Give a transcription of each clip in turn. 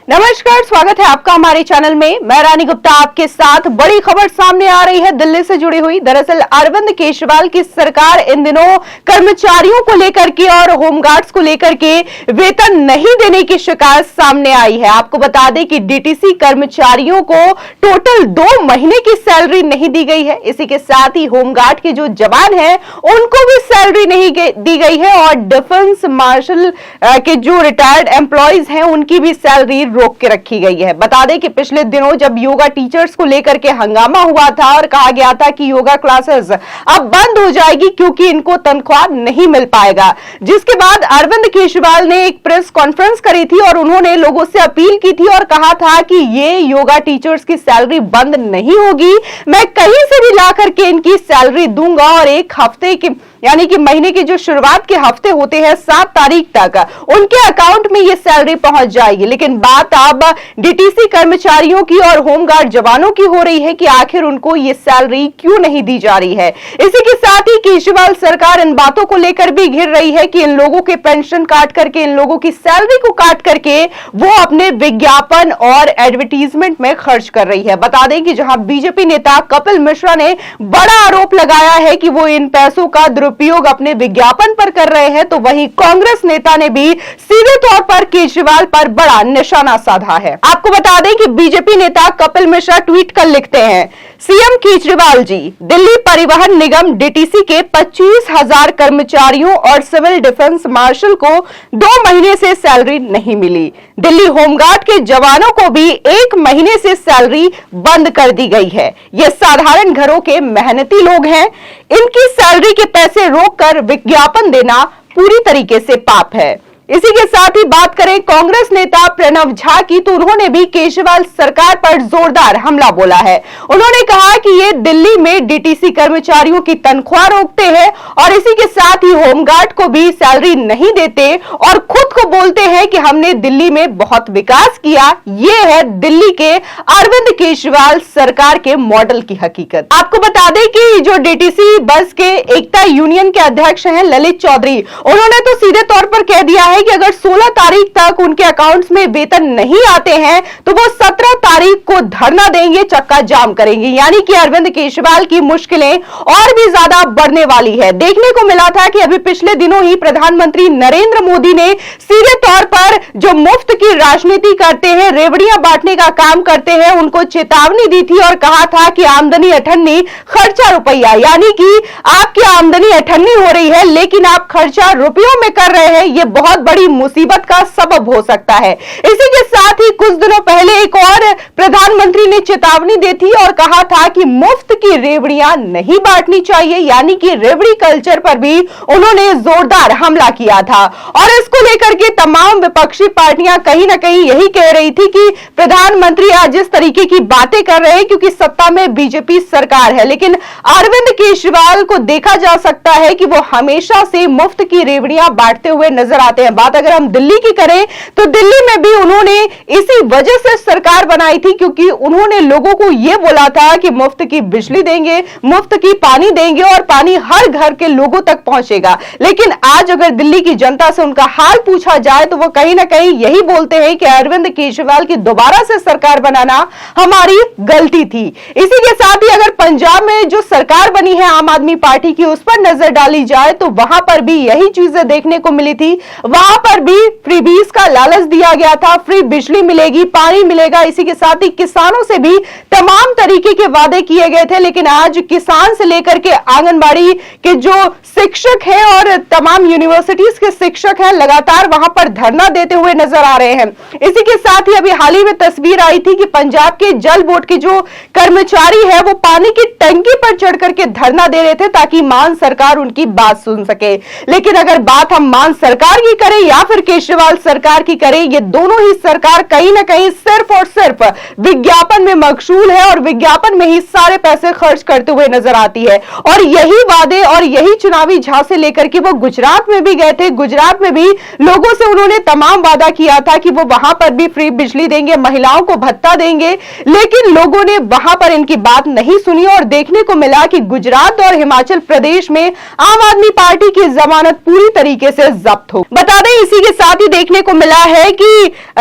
नमस्कार, स्वागत है आपका हमारे चैनल में। मैं रानी गुप्ता आपके साथ। बड़ी खबर सामने आ रही है दिल्ली से जुड़ी हुई। दरअसल अरविंद केजरीवाल की सरकार इन दिनों कर्मचारियों को लेकर के और होमगार्ड्स को लेकर के वेतन नहीं देने की शिकायत सामने आई है। आपको बता दें कि डीटीसी कर्मचारियों को टोटल 2 महीने की सैलरी नहीं दी गई है। इसी के साथ ही होमगार्ड के जो जवान हैं उनको भी सैलरी नहीं दी गई है और डिफेंस मार्शल के जो रिटायर्ड एम्प्लॉयज हैं उनकी भी सैलरी रोक के रखी गई है। बता दें कि पिछले दिनों जब योगा टीचर्स को लेकर के हंगामा हुआ था और कहा गया था कि योगा क्लासेस अब बंद हो जाएगी क्योंकि इनको तनख्वाह नहीं मिल पाएगा, जिसके बाद अरविंद केजरीवाल ने एक प्रेस कॉन्फ्रेंस करी थी और उन्होंने लोगों से अपील की थी और कहा था कि ये योगा टीचर्स की सैलरी बंद नहीं होगी, मैं कहीं से भी ला करके इनकी सैलरी दूंगा और एक हफ्ते की यानी कि महीने की जो शुरुआत के हफ्ते होते हैं 7 तारीख तक उनके अकाउंट में ये सैलरी पहुंच जाएगी। लेकिन बात अब डीटीसी कर्मचारियों की और होमगार्ड जवानों की हो रही है कि आखिर उनको ये सैलरी क्यों नहीं दी जा रही है। इसी के साथ ही केजरीवाल सरकार इन बातों को लेकर भी घिर रही है कि इन लोगों के पेंशन काट करके, इन लोगों की सैलरी को काट करके वो अपने विज्ञापन और एडवर्टीजमेंट में खर्च कर रही है। बता दें कि जहां बीजेपी नेता कपिल मिश्रा ने बड़ा आरोप लगाया है कि वो इन पैसों का उपयोग अपने विज्ञापन पर कर रहे हैं, तो वहीं कांग्रेस नेता ने भी सीधे तौर पर केजरीवाल पर बड़ा निशाना साधा है। आपको बता दें कि बीजेपी नेता कपिल मिश्रा ट्वीट कर लिखते हैं, सीएम केजरीवाल जी, दिल्ली परिवहन निगम डीटीसी के 25,000 कर्मचारियों और सिविल डिफेंस मार्शल को 2 महीने से सैलरी नहीं मिली। दिल्ली होमगार्ड के जवानों को भी 1 महीने से सैलरी बंद कर दी गई है। ये साधारण घरों के मेहनती लोग हैं, इनकी सैलरी के पैसे रोककर विज्ञापन देना पूरी तरीके से पाप है। इसी के साथ ही बात करें कांग्रेस नेता प्रणव झा की, तो उन्होंने भी केजरीवाल सरकार पर जोरदार हमला बोला है। उन्होंने कहा कि ये दिल्ली में डीटीसी कर्मचारियों की तनख्वाह रोकते हैं और इसी के साथ ही होमगार्ड को भी सैलरी नहीं देते और खुद को बोलते हैं कि हमने दिल्ली में बहुत विकास किया। ये है दिल्ली के अरविंद केजरीवाल सरकार के मॉडल की हकीकत। आपको बता दें कि जो डीटीसी बस के एकता यूनियन के अध्यक्ष हैं ललित चौधरी, उन्होंने तो सीधे तौर पर कह दिया है कि अगर 16 तारीख तक उनके अकाउंट्स में वेतन नहीं आते हैं तो वो 17 तारीख को धरना देंगे, चक्का जाम करेंगे। यानी कि अरविंद केजरीवाल की मुश्किलें और भी ज्यादा बढ़ने वाली है। देखने को मिला था कि अभी पिछले दिनों ही प्रधानमंत्री नरेंद्र मोदी ने सीधे तौर पर जो मुफ्त की राजनीति करते हैं, रेवड़ियां बांटने का काम करते हैं, उनको चेतावनी दी थी और कहा था कि आमदनी अठन्नी खर्चा रुपया, यानी कि आपकी आमदनी अठन्नी हो रही है लेकिन आप खर्चा रुपयों में कर रहे हैं, ये बहुत बड़ी मुसीबत का सबब हो सकता है। इसी के साथ ही कुछ दिनों पहले एक और प्रधानमंत्री ने चेतावनी दी थी और कहा था कि मुफ्त की रेवड़ियां नहीं बांटनी चाहिए, यानी कि रेवड़ी कल्चर पर भी उन्होंने जोरदार हमला किया था। और इसको लेकर के तमाम विपक्षी पार्टियां कहीं ना कहीं यही कह रही थी कि प्रधानमंत्री आज इस तरीके की बातें कर रहे हैं क्योंकि सत्ता में बीजेपी सरकार है। लेकिन अरविंद केजरीवाल को देखा जा सकता है कि वो हमेशा से मुफ्त की रेवड़ियां बांटते हुए नजर आते हैं। बात अगर हम दिल्ली की करें तो दिल्ली में भी उन्होंने इसी वजह से सरकार बनाई थी क्योंकि उन्होंने लोगों को यह बोला था कि मुफ्त की बिजली देंगे, मुफ्त की पानी देंगे और पानी हर घर के लोगों तक पहुंचेगा। लेकिन आज अगर दिल्ली की जनता से उनका हाल पूछा जाए तो वो कहीं ना कहीं यही बोलते हैं कि अरविंद केजरीवाल की दोबारा से सरकार बनाना हमारी गलती थी। इसी के साथ ही अगर पंजाब में जो सरकार बनी है आम आदमी पार्टी की, उस पर नजर डाली जाए तो वहां पर भी यही चीजें देखने को मिली थी। वहां पर भी फ्रीबीज का लालच दिया गया था, फ्री बिजली मिलेगी, पानी मिलेगा। इसी के साथ ही किसानों से भी तमाम तरीके के वादे किए गए थे। लेकिन आज किसान से लेकर के आंगनबाड़ी के जो शिक्षक हैं और तमाम यूनिवर्सिटीज के शिक्षक हैं लगातार वहां पर धरना देते हुए नजर आ रहे हैं। इसी के साथ ही अभी हाल ही में तस्वीर आई थी कि पंजाब के जल बोर्ड के जो कर्मचारी है वो पानी की टंकी पर चढ़ करके धरना दे रहे थे ताकि मान सरकार उनकी बात सुन सके। लेकिन अगर बात हम मान सरकार की करें या फिर केजरीवाल सरकार की करें, ये दोनों ही सरकार कहीं ना कहीं सिर्फ और सिर्फ विज्ञापन में मशगूल है और विज्ञापन में ही सारे पैसे खर्च करते हुए नजर आती है। और यही वादे और यही चुनावी झांसे लेकर के वो गुजरात में भी गए थे। गुजरात में भी लोगों से उन्होंने तमाम वादा किया था कि वो वहां पर भी फ्री बिजली देंगे, महिलाओं को भत्ता देंगे, लेकिन लोगों ने वहां पर इनकी बात नहीं सुनी और देखने को मिला कि गुजरात और हिमाचल प्रदेश में आम आदमी पार्टी की जमानत पूरी तरीके से जब्त हो। बता बता दें इसी के साथ ही देखने को मिला है कि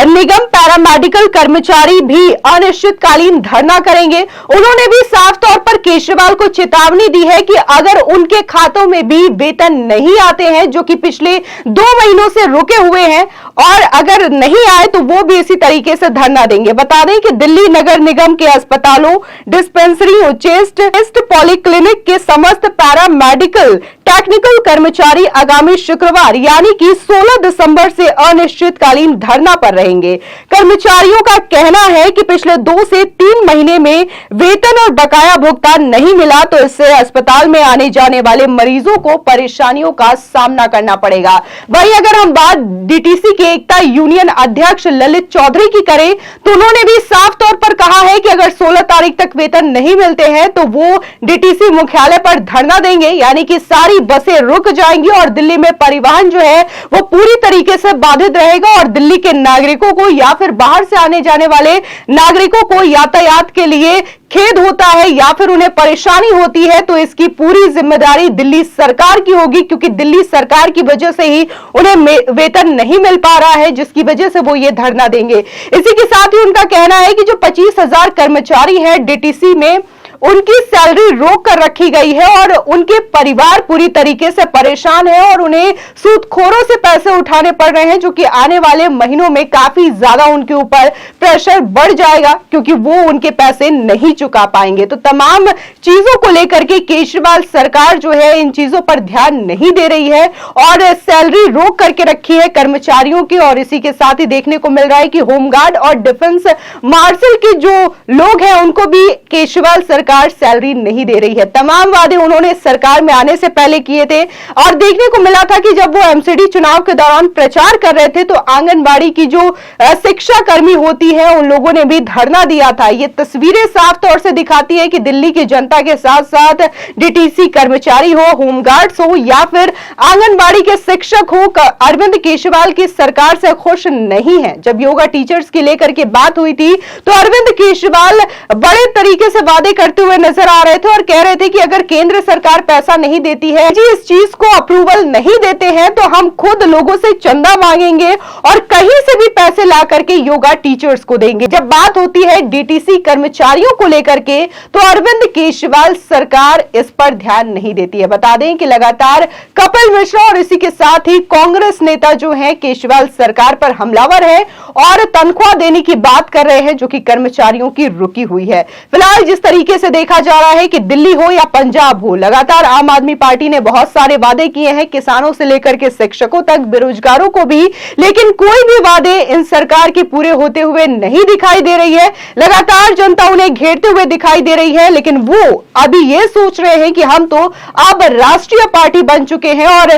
निगम पैरामेडिकल कर्मचारी भी अनिश्चितकालीन धरना करेंगे। उन्होंने भी साफ तौर पर केजरीवाल को चेतावनी दी है कि अगर उनके खातों में भी वेतन नहीं आते हैं, जो कि पिछले 2 महीनों से रुके हुए हैं, और अगर नहीं आए तो वो भी इसी तरीके से धरना देंगे। बता दें कि दिल्ली नगर निगम के अस्पतालों, डिस्पेंसरी, चेस्ट पॉलीक्लिनिक के समस्त पैरामेडिकल टेक्निकल कर्मचारी आगामी शुक्रवार यानी कि 16 दिसंबर से अनिश्चितकालीन धरना पर रहेंगे। कर्मचारियों का कहना है कि पिछले 2 से 3 महीने में वेतन और बकाया भुगतान नहीं मिला, तो इससे अस्पताल में आने जाने वाले मरीजों को परेशानियों का सामना करना पड़ेगा। वहीं अगर हम बात डीटीसी के एकता यूनियन अध्यक्ष ललित चौधरी की करें तो उन्होंने भी साफ तौर पर कहा है कि अगर 16 तारीख तक वेतन नहीं मिलते हैं तो वो डीटीसी मुख्यालय पर धरना देंगे, यानी कि सारी बसें रुक जाएंगी और दिल्ली में परिवहन जो है वो पूरी तरीके से बाधित रहेगा और दिल्ली के नागरिकों को या फिर बाहर से आने जाने वाले नागरिकों को यातायात के लिए खेद होता है या फिर उन्हें परेशानी होती है, तो इसकी पूरी जिम्मेदारी दिल्ली सरकार की होगी, क्योंकि दिल्ली सरकार की वजह से ही उन्हें वेतन नहीं मिल पा रहा है, जिसकी वजह से वो ये धरना देंगे। इसी के साथ ही उनका कहना है कि जो 25,000 कर्मचारी हैं डीटीसी में, उनकी सैलरी रोक कर रखी गई है और उनके परिवार पूरी तरीके से परेशान है और उन्हें सूदखोरों से पैसे उठाने पड़ रहे हैं, जो कि आने वाले महीनों में काफी ज्यादा उनके ऊपर प्रेशर बढ़ जाएगा, क्योंकि वो उनके पैसे नहीं चुका पाएंगे। तो तमाम चीजों को लेकर के केजरीवाल सरकार जो है इन चीजों पर ध्यान नहीं दे रही है और सैलरी रोक करके रखी है कर्मचारियों की। और इसी के साथ ही देखने को मिल रहा है कि होमगार्ड और डिफेंस मार्शल के जो लोग हैं उनको भी केजरीवाल सरकार सैलरी नहीं दे रही है। तमाम वादे उन्होंने सरकार में आने से पहले किए थे और देखने को मिला था कि जब वो एमसीडी चुनाव के दौरान प्रचार कर रहे थे तो आंगनबाड़ी की जो शिक्षा कर्मी होती है उन लोगों ने भी धरना दिया था। ये तस्वीरें साफ तौर से दिखाती है कि दिल्ली की जनता के साथ साथ डीटीसी कर्मचारी हो, होमगार्ड्स हो या फिर आंगनबाड़ी के शिक्षक हो, अरविंद केजरीवाल की सरकार से खुश नहीं है। जब योगा टीचर्स की लेकर के बात हुई थी तो अरविंद केजरीवाल बड़े तरीके से वादे करते हुए नजर आ रहे थे और कह रहे थे कि अगर केंद्र सरकार पैसा नहीं देती है, जी इस चीज को अप्रूवल नहीं देते हैं, तो हम खुद लोगों से चंदा मांगेंगे और कहीं से भी पैसे ला करके योगा टीचर्स को देंगे। जब बात होती है डीटीसी कर्मचारियों को लेकर के तो अरविंद केजरीवाल सरकार इस पर ध्यान नहीं देती है। बता दें कि लगातार कपिल मिश्रा और इसी के साथ ही कांग्रेस नेता जो है केजरीवाल सरकार पर हमलावर है और तनख्वाह देने की बात कर रहे हैं, जो कि कर्मचारियों की रुकी हुई है। फिलहाल जिस तरीके से देखा जा रहा है कि दिल्ली हो या पंजाब हो, लगातार आम आदमी पार्टी ने बहुत सारे वादे किए हैं, किसानों से लेकर के शिक्षकों तक, बेरोजगारों को भी, लेकिन कोई भी वादे इन सरकार के पूरे होते हुए नहीं दिखाई दे रही है। लगातार जनता उन्हें घेरते हुए दिखाई दे रही है, लेकिन वो अभी ये सोच रहे हैं कि हम तो अब राष्ट्रीय पार्टी बन चुके हैं और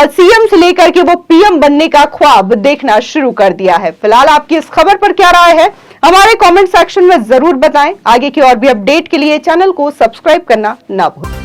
सीएम से लेकर के वो पीएम बनने का ख्वाब देखना शुरू कर दिया है। फिलहाल आपकी इस खबर पर क्या राय है, हमारे कमेंट सेक्शन में जरूर बताएं। आगे की और भी अपडेट के लिए चैनल को सब्सक्राइब करना ना भूलें।